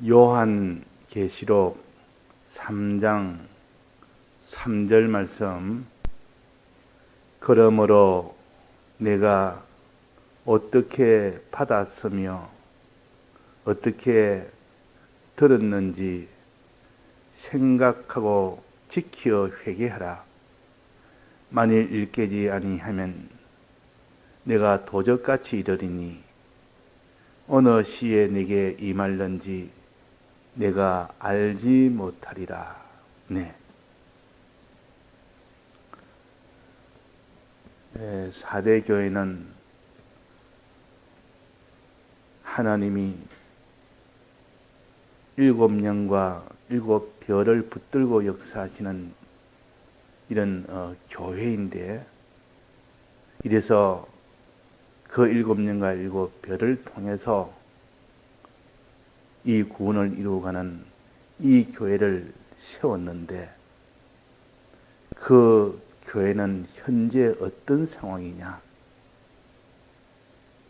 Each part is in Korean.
요한계시록 3장 3절 말씀. 그러므로 내가 어떻게 받았으며 어떻게 들었는지 생각하고 지켜 회개하라. 만일 일깨지 아니하면 내가 도적같이 이르리니 어느 시에 내게 임할는지 내가 알지 못하리라. 네. 사대 교회는 하나님이 7년과 7별을 붙들고 역사하시는 이런 교회인데, 이래서 그 7년과 7별을 통해서 이 구원을 이루어가는 이 교회를 세웠는데, 그 교회는 현재 어떤 상황이냐?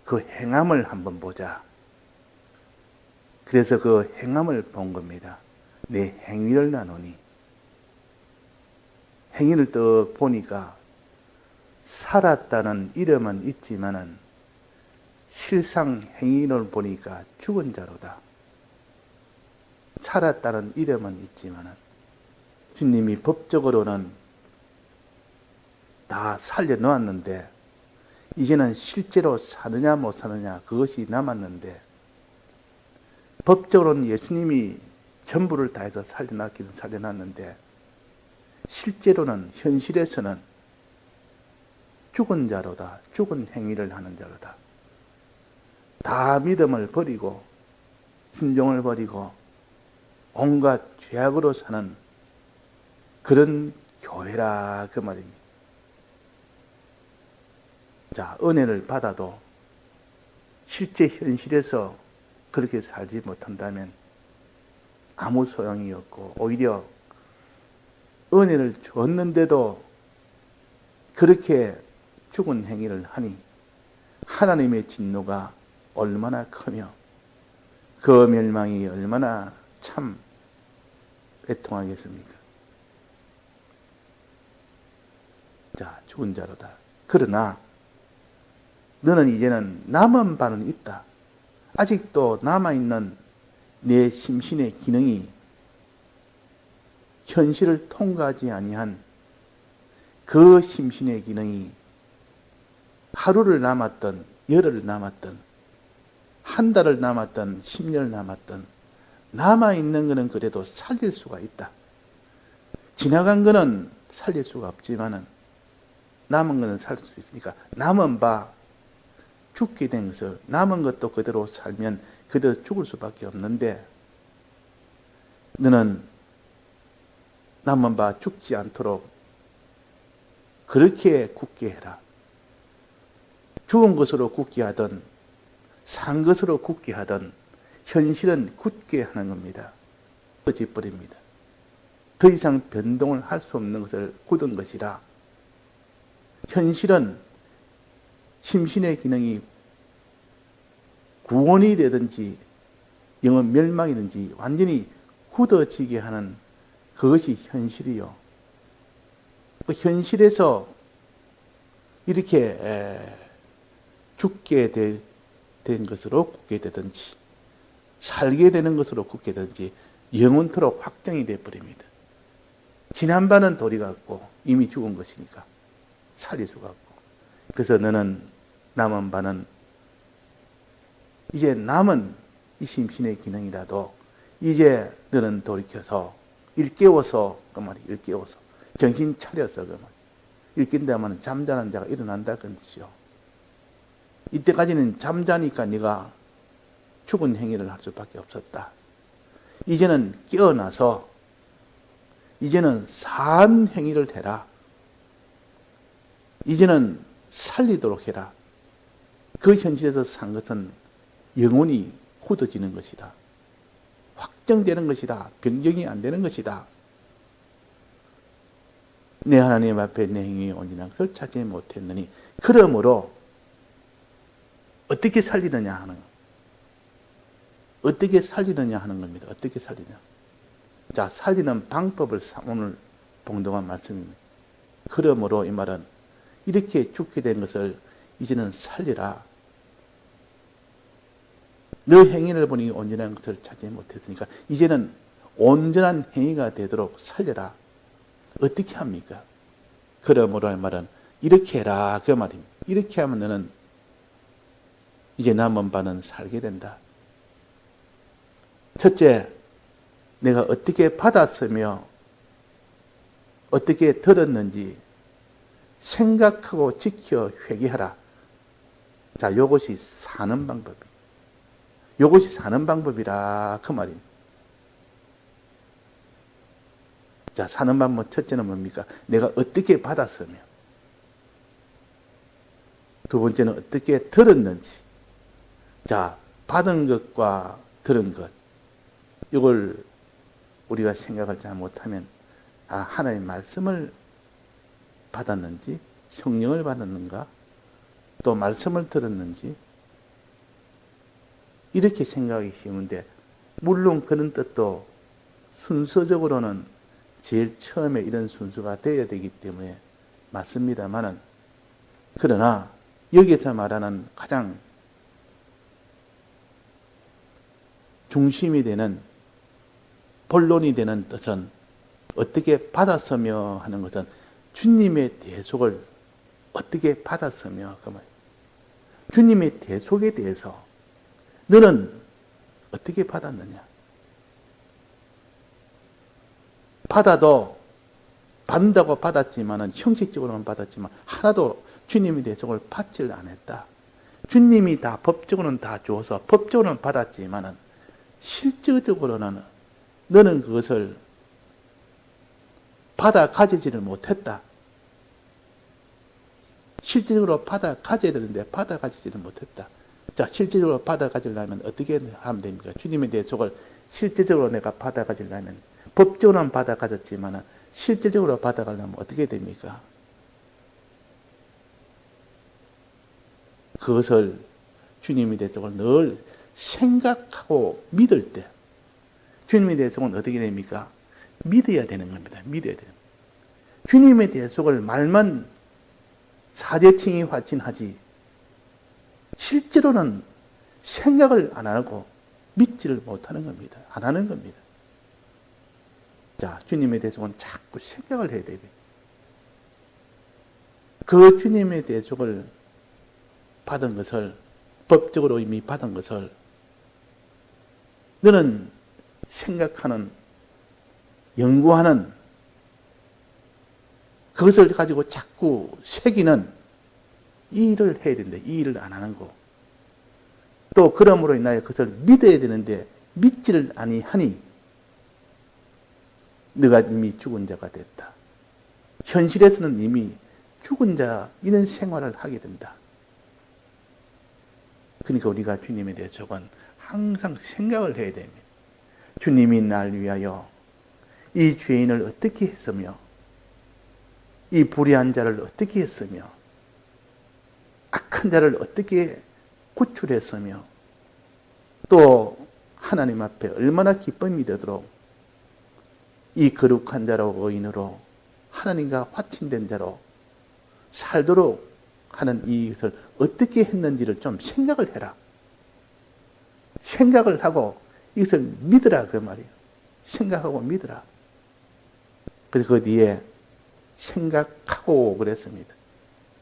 그 행함을 한번 보자. 그래서 그 행함을 본 겁니다. 내 행위를 나누니. 행위를 또 보니까 살았다는 이름은 있지만은 실상 행위를 보니까 죽은 자로다. 살았다는 이름은 있지만은 주님이 법적으로는 다 살려놓았는데 이제는 실제로 사느냐 못 사느냐 그것이 남았는데, 법적으로는 예수님이 전부를 다해서 살려놨기는 살려놨는데 실제로는 현실에서는 죽은 자로다. 죽은 행위를 하는 자로다. 다 믿음을 버리고 순종을 버리고 온갖 죄악으로 사는 그런 교회라 그 말입니다. 자, 은혜를 받아도 실제 현실에서 그렇게 살지 못한다면 아무 소용이 없고, 오히려 은혜를 줬는데도 그렇게 죽은 행위를 하니 하나님의 진노가 얼마나 크며 그 멸망이 얼마나 참 애통하겠습니까? 자, 죽은 자로다. 그러나 너는 이제는 남은 바는 있다. 아직도 남아있는 내 심신의 기능이 현실을 통과하지 아니한 그 심신의 기능이 하루를 남았던, 열흘을 남았던, 한 달을 남았던, 10년을 남았던, 남아있는 것은 그래도 살릴 수가 있다. 지나간 것은 살릴 수가 없지만은 남은 것은 살릴 수 있으니까 남은 바, 죽게 된 것을 남은 것도 그대로 살면 그대로 죽을 수밖에 없는데, 너는 남은 바 죽지 않도록 그렇게 굳게 해라. 죽은 것으로 굳게 하든 산 것으로 굳게 하든 현실은 굳게 하는 겁니다. 꺼져버립니다. 더 이상 변동을 할 수 없는 것을 굳은 것이라. 현실은 심신의 기능이 구원이 되든지 영혼 멸망이든지 완전히 굳어지게 하는 그것이 현실이요. 그 현실에서 이렇게 죽게 된 것으로 굳게 되든지 살게 되는 것으로 굳게 되든지 영원토록 확정이 되어버립니다. 지난바는 도리 같고 이미 죽은 것이니까 살릴 수가 없고, 그래서 너는 남은 바는 이제 남은 이 심신의 기능이라도 이제 너는 돌이켜서 일깨워서, 그 말이 일깨워서 정신 차려서, 그 말 일낀다면 잠자는 자가 일어난다 그 뜻이요. 이때까지는 잠자니까 네가 죽은 행위를 할 수밖에 없었다. 이제는 깨어나서 이제는 산 행위를 해라. 이제는 살리도록 해라. 그 현실에서 산 것은 영원히 굳어지는 것이다. 확정되는 것이다. 변경이 안 되는 것이다. 내 하나님 앞에 내 행위에 온전한 것을 찾지 못했느니, 그러므로 어떻게 살리느냐 하는 것. 어떻게 살리느냐 하는 겁니다. 어떻게 살리냐. 자, 살리는 방법을 오늘 봉독한 말씀입니다. 그러므로 이 말은 이렇게 죽게 된 것을 이제는 살리라. 너 행위를 보니 온전한 것을 찾지 못했으니까 이제는 온전한 행위가 되도록 살려라. 어떻게 합니까? 그러므로 이 말은 이렇게 해라 그 말입니다. 이렇게 하면 너는 이제 남은 바는 살게 된다. 첫째, 내가 어떻게 받았으며 어떻게 들었는지 생각하고 지켜 회개하라. 자, 이것이 사는 방법이에요. 이것이 사는 방법이라 그 말입니다. 자, 사는 방법 첫째는 뭡니까? 내가 어떻게 받았으며 두 번째는 어떻게 들었는지. 자, 받은 것과 들은 것 이걸 우리가 생각을 잘 못하면 하나님의 말씀을 받았는지 성령을 받았는가 또 말씀을 들었는지 이렇게 생각하기 쉬운데 물론 그런 뜻도 순서적으로는 제일 처음에 이런 순서가 되어야 되기 때문에 맞습니다만은 그러나 여기서 말하는 가장 중심이 되는 본론이 되는 뜻은 어떻게 받았으며 하는 것은 주님의 대속을 어떻게 받았으며 그 말. 주님의 대속에 대해서 너는 어떻게 받았느냐? 받는다고 받았지만은 형식적으로는 받았지만 하나도 주님의 대속을 받지를 않았다. 주님이 다 법적으로는 다 주어서 법적으로는 받았지만은 실질적으로는 너는 그것을 받아 가지지를 못했다. 실질적으로 받아 가져야 되는데 받아 가지지를 못했다. 자, 실질적으로 받아 가지려면 어떻게 하면 됩니까? 주님의 대속을 실질적으로 내가 받아 가지려면 법적으로는 받아 가졌지만 실질적으로 받아 가려면 어떻게 됩니까? 그것을 주님의 대속을 늘 생각하고 믿을 때 주님의 대속은 어떻게 됩니까? 믿어야 되는 겁니다. 믿어야 돼요. 주님의 대속을 말만 사제칭이 화친하지 실제로는 생각을 안 하고 믿지를 못하는 겁니다. 안 하는 겁니다. 자, 주님의 대속은 자꾸 생각을 해야 돼요. 그 주님의 대속을 받은 것을 법적으로 이미 받은 것을 너는 생각하는 연구하는 그것을 가지고 자꾸 새기는 이 일을 해야 되는데 이 일을 안 하는 거. 또 그러므로 인하여 그것을 믿어야 되는데 믿지를 아니하니 너가 이미 죽은 자가 됐다. 현실에서는 이미 죽은 자 이런 생활을 하게 된다. 그러니까 우리가 주님에 대해서는 항상 생각을 해야 됩니다. 주님이 날 위하여 이 죄인을 어떻게 했으며 이 불의한 자를 어떻게 했으며 악한 자를 어떻게 구출했으며 또 하나님 앞에 얼마나 기쁨이 되도록 이 거룩한 자로 의인으로 하나님과 화친된 자로 살도록 하는 이것을 어떻게 했는지를 좀 생각을 해라. 생각을 하고 이것을 믿으라 그 말이에요. 생각하고 믿으라. 그래서 그 뒤에 생각하고 그랬습니다.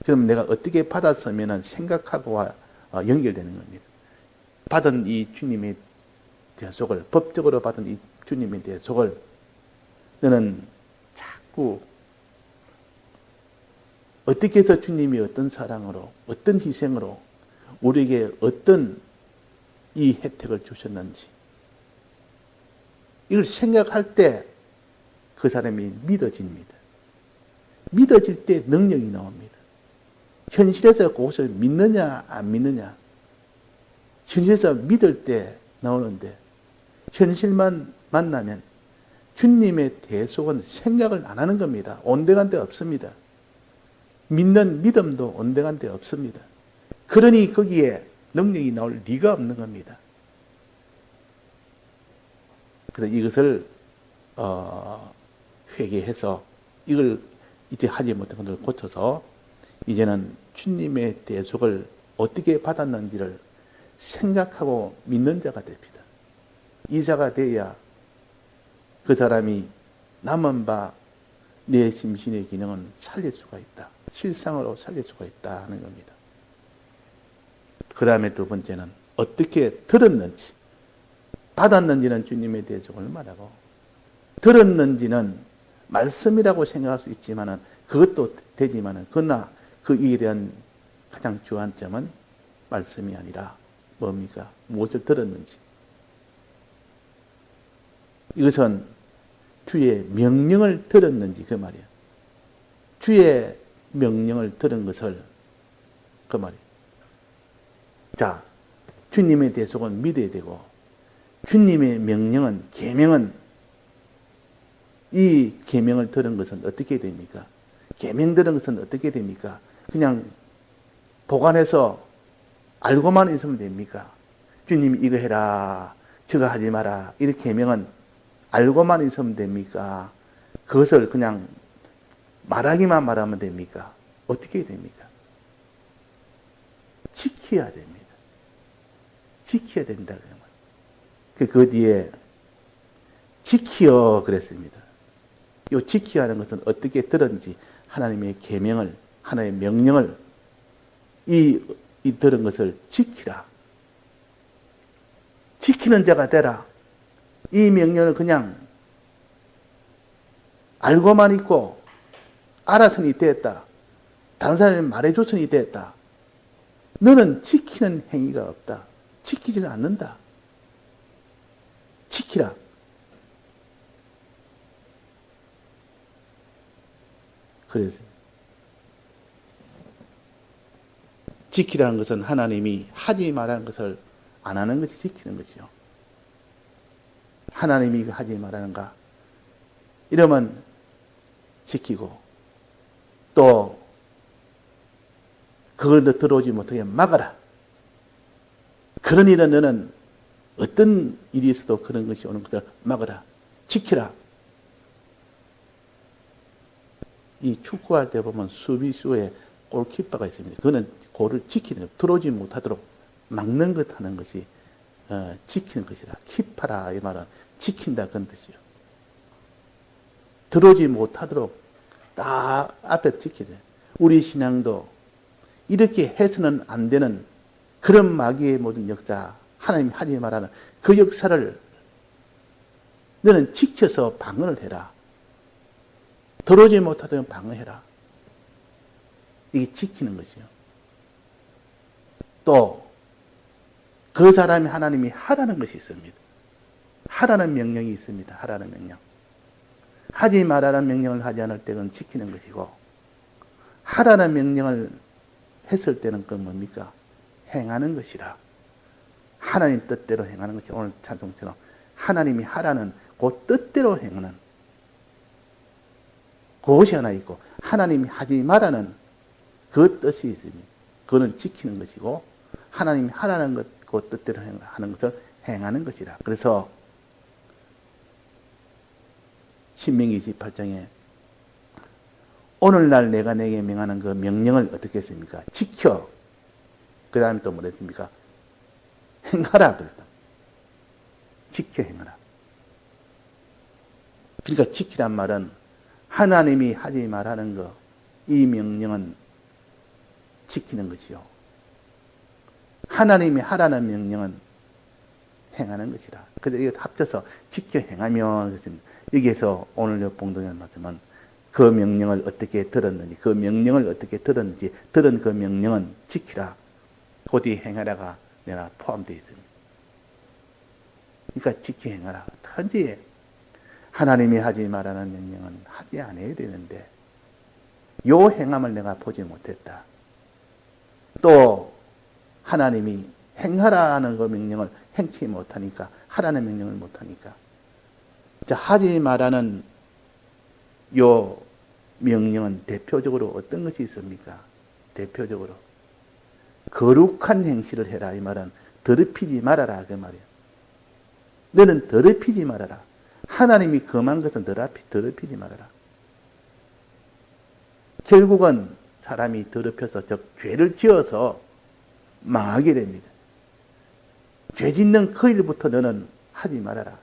그럼 내가 어떻게 받았으면 생각하고와 연결되는 겁니다. 받은 이 주님의 대속을 법적으로 받은 이 주님의 대속을 너는 자꾸 어떻게 해서 주님이 어떤 사랑으로 어떤 희생으로 우리에게 어떤 이 혜택을 주셨는지 이걸 생각할 때 그 사람이 믿어집니다. 믿어질 때 능력이 나옵니다. 현실에서 그것을 믿느냐 안 믿느냐 현실에서 믿을 때 나오는데 현실만 만나면 주님의 대속은 생각을 안 하는 겁니다. 온데간데 없습니다. 믿는 믿음도 온데간데 없습니다. 그러니 거기에 능력이 나올 리가 없는 겁니다. 그래서 이것을 회개해서 이걸 이제 하지 못한 것을 고쳐서 이제는 주님의 대속을 어떻게 받았는지를 생각하고 믿는 자가 됩니다. 이 자가 돼야 그 사람이 남은 바 내 심신의 기능은 살릴 수가 있다. 실상으로 살릴 수가 있다 하는 겁니다. 그 다음에 두 번째는 어떻게 들었는지, 받았는지는 주님의 대속을 말하고, 들었는지는 말씀이라고 생각할 수 있지만은 그것도 되지만은 그러나 그 일에 대한 가장 중요한 점은 말씀이 아니라 뭡니까? 무엇을 들었는지. 이것은 주의 명령을 들었는지 그 말이에요. 주의 명령을 들은 것을 그 말이에요. 자, 주님의 대속은 믿어야 되고 주님의 명령은 계명은 이 계명을 들은 것은 어떻게 됩니까? 계명 들은 것은 어떻게 됩니까? 그냥 보관해서 알고만 있으면 됩니까? 주님이 이거 해라, 저거 하지 마라, 이 계명은 알고만 있으면 됩니까? 그것을 그냥 말하기만 말하면 됩니까? 어떻게 됩니까? 지켜야 됩니다. 지켜야 된다. 그 뒤에 지키어 그랬습니다. 이 지키어 하는 것은 어떻게 들은지 하나님의 계명을, 하나님의 명령을 이 들은 것을 지키라. 지키는 자가 되라. 이 명령을 그냥 알고만 있고 알아서니 됐다. 다른 사람이 말해줬으니 됐다. 너는 지키는 행위가 없다. 지키지는 않는다. 지키라. 그래서 지키라는 것은 하나님이 하지 말라는 것을 안 하는 것이 지키는 것이요. 하나님이 이거 하지 말라는가? 이러면 지키고 또 그걸 더 들어오지 못하게 막아라. 그런 일은 너는 어떤 일이 있어도 그런 것이 오는 것을 막아라. 지키라. 이 축구할 때 보면 수비수에 골키퍼가 있습니다. 그거는 골을 지키는 것, 들어오지 못하도록 막는 것 하는 것이 지키는 것이라. 키파라 이 말은 지킨다 그런 뜻이요. 들어오지 못하도록 딱 앞에 지키래. 우리 신앙도 이렇게 해서는 안 되는 그런 마귀의 모든 역사, 하나님이 하지 말라는 그 역사를 너는 지켜서 방어를 해라. 들어오지 못하도록 방어해라. 이게 지키는 것이요. 또 그 사람이 하나님이 하라는 것이 있습니다. 하라는 명령이 있습니다. 하라는 명령. 하지 말라는 명령을 하지 않을 때는 지키는 것이고, 하라는 명령을 했을 때는 그건 뭡니까? 행하는 것이라. 하나님 뜻대로 행하는 것이 오늘 찬송처럼 하나님이 하라는 그 뜻대로 행하는 그것이 하나 있고, 하나님이 하지 말라는 그 뜻이 있습니다. 그거는 지키는 것이고, 하나님이 하라는 것, 그 뜻대로 하는 것을 행하는 것이라. 그래서 신명기 28장에 오늘날 내가 내게 명하는 그 명령을 어떻게 했습니까? 지켜. 그 다음에 또 뭐랬습니까? 행하라 그랬다. 지켜 행하라. 그러니까 지키란 말은 하나님이 하지 말라는 거, 이 명령은 지키는 것이요. 하나님이 하라는 명령은 행하는 것이라. 그래서 이거 합쳐서 지켜 행하면 여기에서 오늘 봉독의 말씀은 그 명령을 어떻게 들었는지, 그 명령을 어떻게 들었는지, 들은 그 명령은 지키라. 곧이 행하라가 내가 포함되어 있습니다. 그러니까 지켜 행하라. 단지 하나님이 하지 말라는 명령은 하지 않아야 되는데 요 행함을 내가 보지 못했다. 또 하나님이 행하라는 그 명령을 행치 못하니까, 하라는 명령을 못하니까, 자, 하지 말라는 요 명령은 대표적으로 어떤 것이 있습니까? 대표적으로 거룩한 행실을 해라 이 말은 더럽히지 말아라 그 말이에요. 너는 더럽히지 말아라. 하나님이 금한 것은 더럽히지 말아라. 결국은 사람이 더럽혀서 죄를 지어서 망하게 됩니다. 죄 짓는 그 일부터 너는 하지 말아라.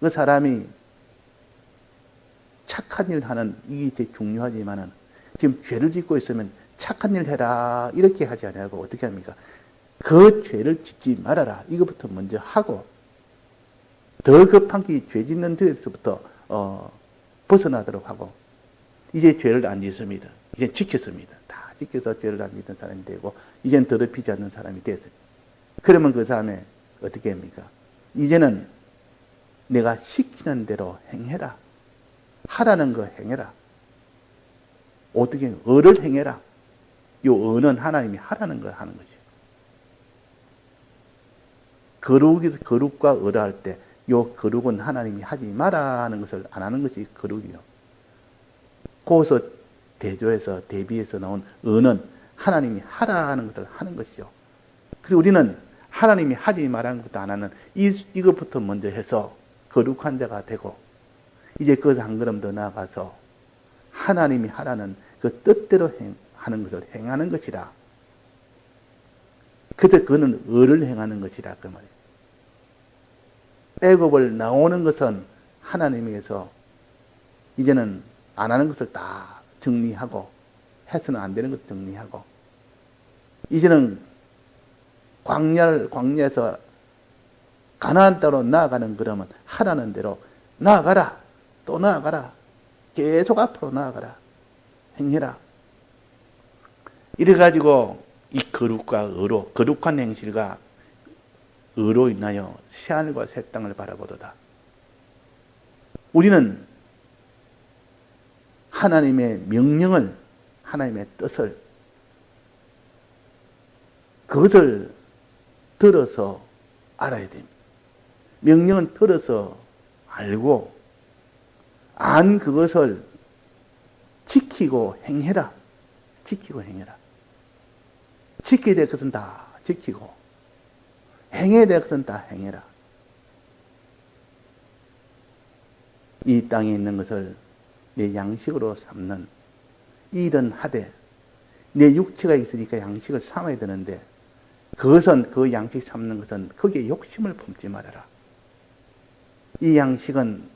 그 사람이 착한 일 하는 이게 되게 중요하지만은 지금 죄를 짓고 있으면 착한 일 해라 이렇게 하지 않고 어떻게 합니까? 그 죄를 짓지 말아라. 이것부터 먼저 하고 더 급한 게 죄 짓는 데서부터 벗어나도록 하고 이제 죄를 안 짓습니다. 이제 지켰습니다. 다 지켜서 죄를 안 짓는 사람이 되고 이젠 더럽히지 않는 사람이 됐어요. 그러면 그 다음에 어떻게 합니까? 이제는 내가 시키는 대로 행해라. 하라는 거 행해라. 어떻게 을을 행해라. 요 을은 하나님이 하라는 걸 하는 거죠. 거룩과 을을 할 때 요 거룩은 하나님이 하지 마라 하는 것을 안 하는 것이 거룩이요. 거기서 대조해서 대비해서 나온 은은 하나님이 하라 하는 것을 하는 것이요. 그래서 우리는 하나님이 하지 말라는 것도 안 하는 이것부터 먼저 해서 거룩한 자가 되고 이제 그것을 한 걸음 더 나아가서 하나님이 하라는 그 뜻대로 하는 것을 행하는 것이라. 그래서 그는 을을 행하는 것이라 그 말이에요. 애굽을 나오는 것은 하나님에게서 이제는 안 하는 것을 다 정리하고 해서는 안 되는 것 정리하고 이제는 광야에서 가나안 땅으로 나아가는 그러면 하라는 대로 나아가라. 또 나아가라. 계속 앞으로 나아가라. 행해라. 이래가지고 이 거룩과 의로, 거룩한 행실과 의로 인하여 새하늘과 새 땅을 바라보도다. 우리는 하나님의 명령을, 하나님의 뜻을, 그것을 들어서 알아야 됩니다. 명령을 들어서 알고, 안 그것을 지키고 행해라. 지키고 행해라. 지켜야 될 것은 다 지키고, 행해야 될 것은 다 행해라. 이 땅에 있는 것을 내 양식으로 삼는 이 일은 하되, 내 육체가 있으니까 양식을 삼아야 되는데, 그것은 그 양식 삼는 것은 거기에 욕심을 품지 말아라. 이 양식은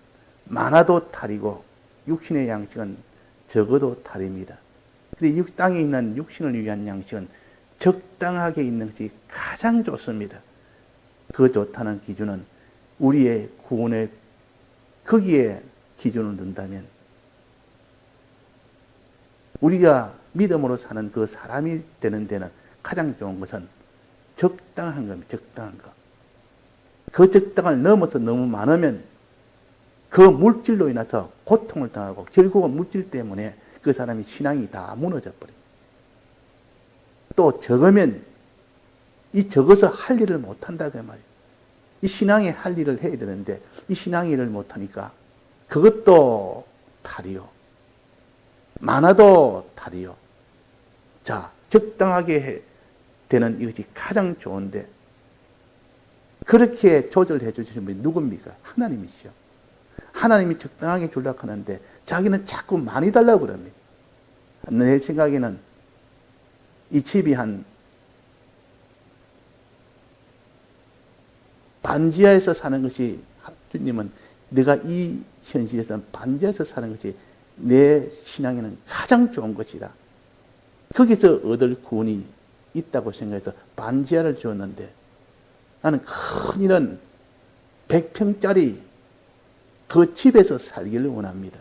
많아도 탈이고 육신의 양식은 적어도 탈입니다. 근데 이 땅에 있는 육신을 위한 양식은 적당하게 있는 것이 가장 좋습니다. 그 좋다는 기준은 우리의 구원의 거기에 기준을 둔다면 우리가 믿음으로 사는 그 사람이 되는 데는 가장 좋은 것은 적당한 겁니다. 적당한 것. 그 적당을 넘어서 너무 많으면 그 물질로 인해서 고통을 당하고 결국은 물질 때문에 그 사람의 신앙이 다 무너져 버립니다. 또 적으면 이 적어서 할 일을 못한다 그 말이에요. 이 신앙에 할 일을 해야 되는데 이 신앙 일을 못하니까 그것도 탈이요. 많아도 탈이요. 자, 적당하게 되는 이것이 가장 좋은데 그렇게 조절해 주시는 분이 누굽니까? 하나님이시죠. 하나님이 적당하게 주려고 하는데 자기는 자꾸 많이 달라고 그럽니다. 내 생각에는 이 집이 한 반지하에서 사는 것이 주님은 내가 이 현실에서는 반지하에서 사는 것이 내 신앙에는 가장 좋은 것이다. 거기서 얻을 구원이 있다고 생각해서 반지하를 주었는데 나는 큰 일은 100평짜리 그 집에서 살기를 원합니다.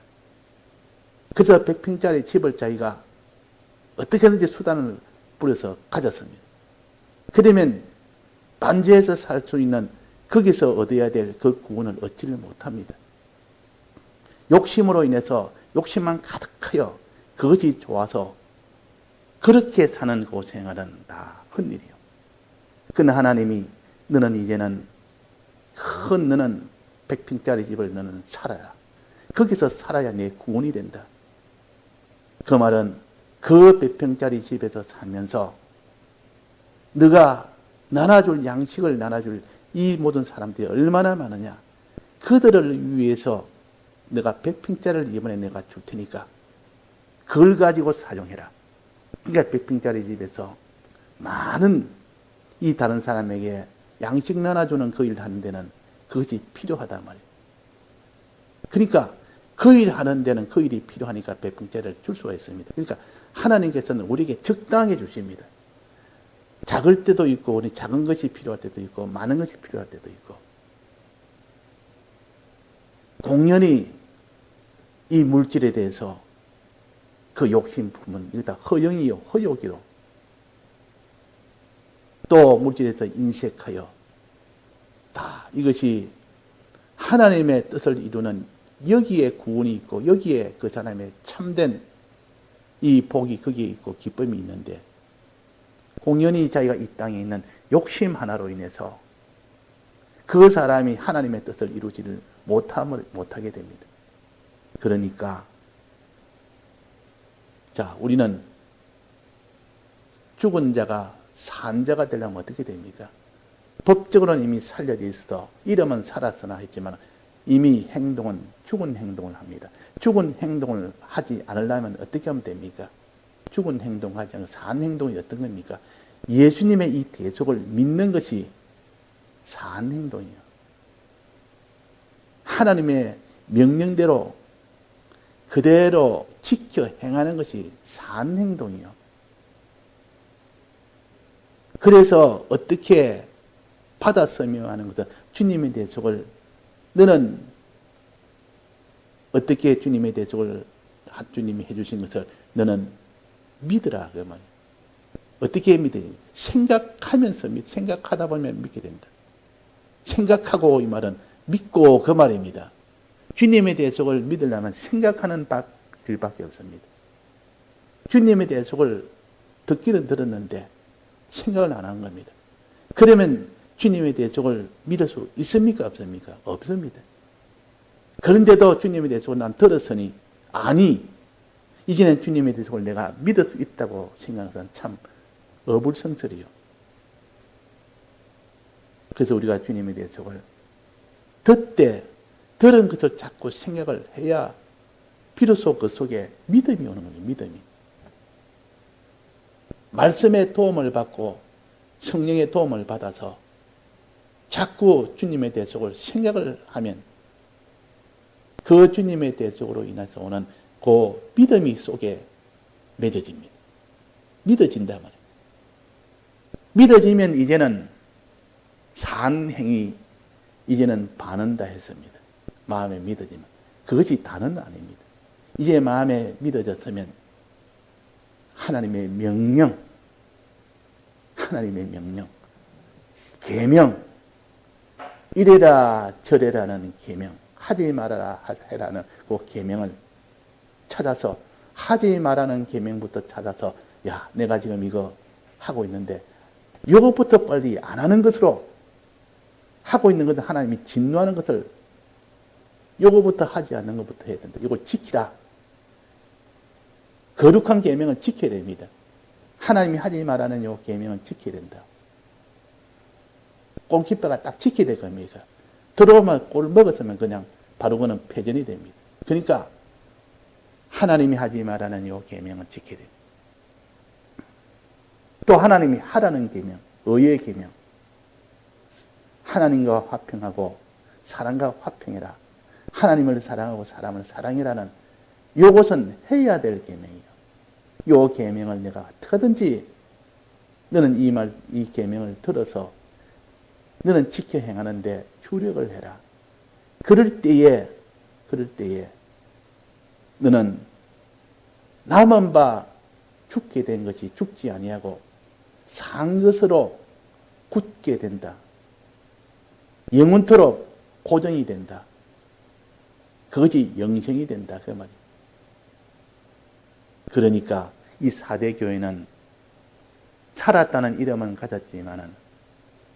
그래서 100평짜리 집을 자기가 어떻게든지 수단을 뿌려서 가졌습니다. 그러면 반지에서 살 수 있는 거기서 얻어야 될 그 구원을 얻지를 못합니다. 욕심으로 인해서 욕심만 가득하여 그것이 좋아서 그렇게 사는 그 생활은 다 헛일이요. 그러나 하나님이 너는 이제는 너는 100평짜리 집을 너는 살아야. 거기서 살아야 내 구원이 된다. 그 말은 그 100평짜리 집에서 살면서 네가 나눠줄 양식을 나눠줄 이 모든 사람들이 얼마나 많으냐. 그들을 위해서 내가 100평짜리를 이번에 내가 줄 테니까 그걸 가지고 사용해라. 그러니까 100평짜리 집에서 많은 이 다른 사람에게 양식 나눠주는 그 일 하는 데는 그것이 필요하단 말이에요. 그러니까 그 일 하는 데는 그 일이 필요하니까 100평짜리를 줄 수가 있습니다. 그러니까 하나님께서는 우리에게 적당하게 주십니다. 작을 때도 있고, 우리 작은 것이 필요할 때도 있고, 많은 것이 필요할 때도 있고. 공연히 이 물질에 대해서 그 욕심 품은, 이거 다 허영이요, 허욕이로. 또 물질에서 인색하여. 다 이것이 하나님의 뜻을 이루는 여기에 구원이 있고, 여기에 그 사람의 참된 이 복이 거기에 있고, 기쁨이 있는데, 공연히 자기가 이 땅에 있는 욕심 하나로 인해서 그 사람이 하나님의 뜻을 이루지를 못하게 됩니다. 그러니까 자, 우리는 죽은 자가 산 자가 되려면 어떻게 됩니까? 법적으로는 이미 살려져 있어 이름은 살았으나 했지만 이미 행동은 죽은 행동을 합니다. 죽은 행동을 하지 않으려면 어떻게 하면 됩니까? 죽은 행동하지 않고 산 행동이 어떤 겁니까? 예수님의 이 대속을 믿는 것이 산 행동이에요. 하나님의 명령대로 그대로 지켜 행하는 것이 산 행동이에요. 그래서 어떻게 받았으며 하는 것은 주님의 대속을 너는 어떻게 주님의 대속을 주님이 해주신 것을 너는 믿으라 그 말. 어떻게 믿어요? 생각하면서 생각하다 보면 믿게 된다. 생각하고 이 말은 믿고 그 말입니다. 주님의 대속을 믿으려면 생각하는 길밖에 없습니다. 주님의 대속을 듣기는 들었는데 생각을 안 한 겁니다. 그러면 주님의 대속을 믿을 수 있습니까? 없습니까? 없습니다. 그런데도 주님의 대속을 난 들었으니 아니 이제는 주님의 대속을 내가 믿을 수 있다고 생각해서는 참 어불성설이요. 그래서 우리가 주님의 대속을 듣되 들은 것을 자꾸 생각을 해야 비로소 그 속에 믿음이 오는 거예요. 믿음이. 말씀의 도움을 받고 성령의 도움을 받아서 자꾸 주님의 대속을 생각을 하면 그 주님의 대속으로 인해서 오는 그 믿음이 속에 맺어집니다. 믿어진단 말이에요. 믿어지면 이제는 산행이 이제는 반은다 했습니다. 마음에 믿어지면. 그것이 다는 아닙니다. 이제 마음에 믿어졌으면 하나님의 명령, 계명, 이래라 저래라는 계명, 하지 말아라 해라는 그 계명을 찾아서 하지 말라는 계명부터 찾아서 야 내가 지금 이거 하고 있는데 이것부터 빨리 안 하는 것으로 하고 있는 것은 하나님이 진노하는 것을 요거부터 하지 않는 것부터 해야 된다. 이걸 지키라. 거룩한 계명을 지켜야 됩니다. 하나님이 하지 말라는 요 계명을 지켜야 된다. 꽁키뼈가 딱 지켜야 될 겁니다. 들어오면 꼴 먹었으면 그냥 바로 그는 패전이 됩니다. 그러니까 하나님이 하지 말라는 요 계명을 지켜야 됩니다. 또 하나님이 하라는 계명, 의의 계명. 하나님과 화평하고 사람과 화평해라. 하나님을 사랑하고 사람을 사랑해라는 요것은 해야 될 계명이에요. 요 계명을 내가 어떻게든지 너는 이 계명을 들어서 너는 지켜 행하는데 주력을 해라. 그럴 때에 너는 남은 바 죽게 된 것이 죽지 아니하고 산 것으로 굳게 된다. 영원토록 고정이 된다. 그것이 영생이 된다. 그 말이에요. 그러니까 이 4대 교회는 살았다는 이름은 가졌지만은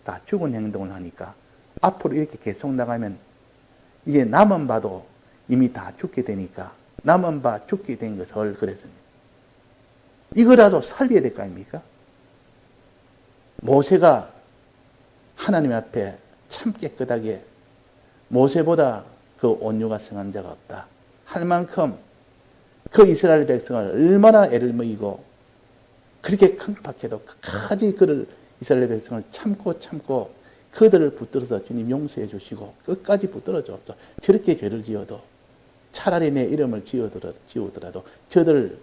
다 죽은 행동을 하니까 앞으로 이렇게 계속 나가면 이제 남은 바도 이미 다 죽게 되니까 남은 바 죽게 된 것을 그랬습니다. 이거라도 살려야 될 거 아닙니까? 모세가 하나님 앞에 참 깨끗하게 모세보다 그 온유가 성한 자가 없다 할 만큼 그 이스라엘 백성을 얼마나 애를 먹이고 그렇게 강팍해도 끝까지 그를 이스라엘 백성을 참고 그들을 붙들어서 주님 용서해 주시고 끝까지 붙들어 줬어. 저렇게 죄를 지어도 차라리 내 이름을 지우더라도 저들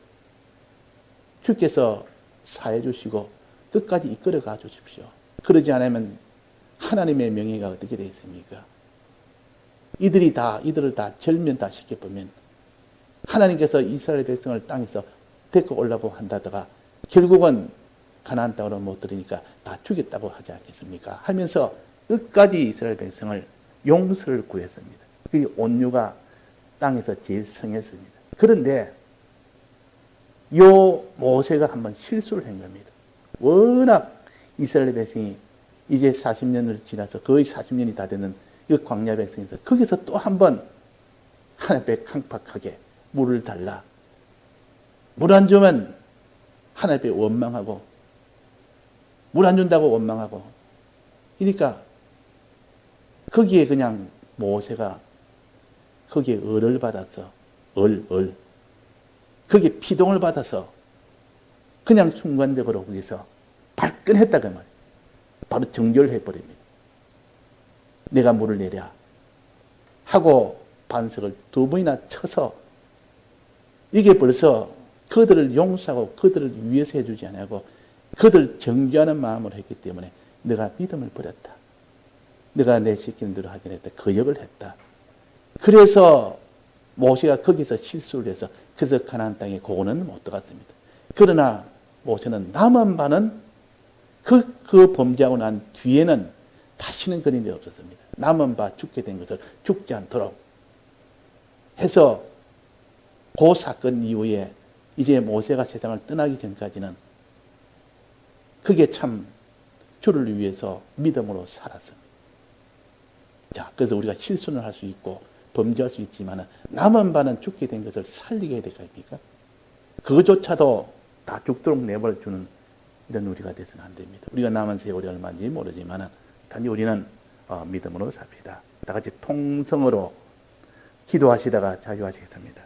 주께서 사해 주시고 끝까지 이끌어 가 주십시오. 그러지 않으면 하나님의 명예가 어떻게 되어 있습니까? 이들을 다 절면다 시켜보면 하나님께서 이스라엘 백성을 땅에서 데리고 올라고 한다다가 결국은 가나안 땅으로 못 들으니까 다 죽였다고 하지 않겠습니까? 하면서 끝까지 이스라엘 백성을 용서를 구했습니다. 그 온유가 땅에서 제일 성했습니다. 그런데 요 모세가 한번 실수를 한 겁니다. 워낙 이스라엘 백성이 이제 40년을 지나서 거의 40년이 다 되는 이 광야 백성에서 거기서 또 한번 하나님 앞에 강팍하게 물을 달라. 물 안 주면 하나님 앞에 원망하고 물 안 준다고 원망하고 그러니까 거기에 그냥 모세가 거기에 을을 받아서 거기에 피동을 받아서 그냥 순간적으로 거기서 발끈했다 그 말이에요. 바로 정결해버립니다. 내가 물을 내랴 하고 반석을 2번이나 쳐서 이게 벌써 그들을 용서하고 그들을 위해서 해주지 않고 그들 정죄하는 마음으로 했기 때문에 내가 믿음을 버렸다. 내가 내 시키는 대로 하긴 했다. 거역을 했다. 그래서 모세가 거기서 실수를 해서 그래서 가나안 땅에 고는 못 들어갔습니다. 그러나 모세는 남은 바는 그 범죄하고 난 뒤에는 다시는 그런 일이 없었습니다. 남은 바 죽게 된 것을 죽지 않도록 해서 그 사건 이후에 이제 모세가 세상을 떠나기 전까지는 그게 참 주를 위해서 믿음으로 살았습니다. 자, 그래서 우리가 실수는 할 수 있고 범죄할 수 있지만 남은 바는 죽게 된 것을 살리게 해야 될 거 아닙니까? 그것조차도 다 죽도록 내버려주는 이런 우리가 돼서는 안 됩니다. 우리가 남은 세월이 얼마인지 모르지만 단지 우리는 믿음으로 삽시다. 다 같이 통성으로 기도하시다가 자유하시겠습니다.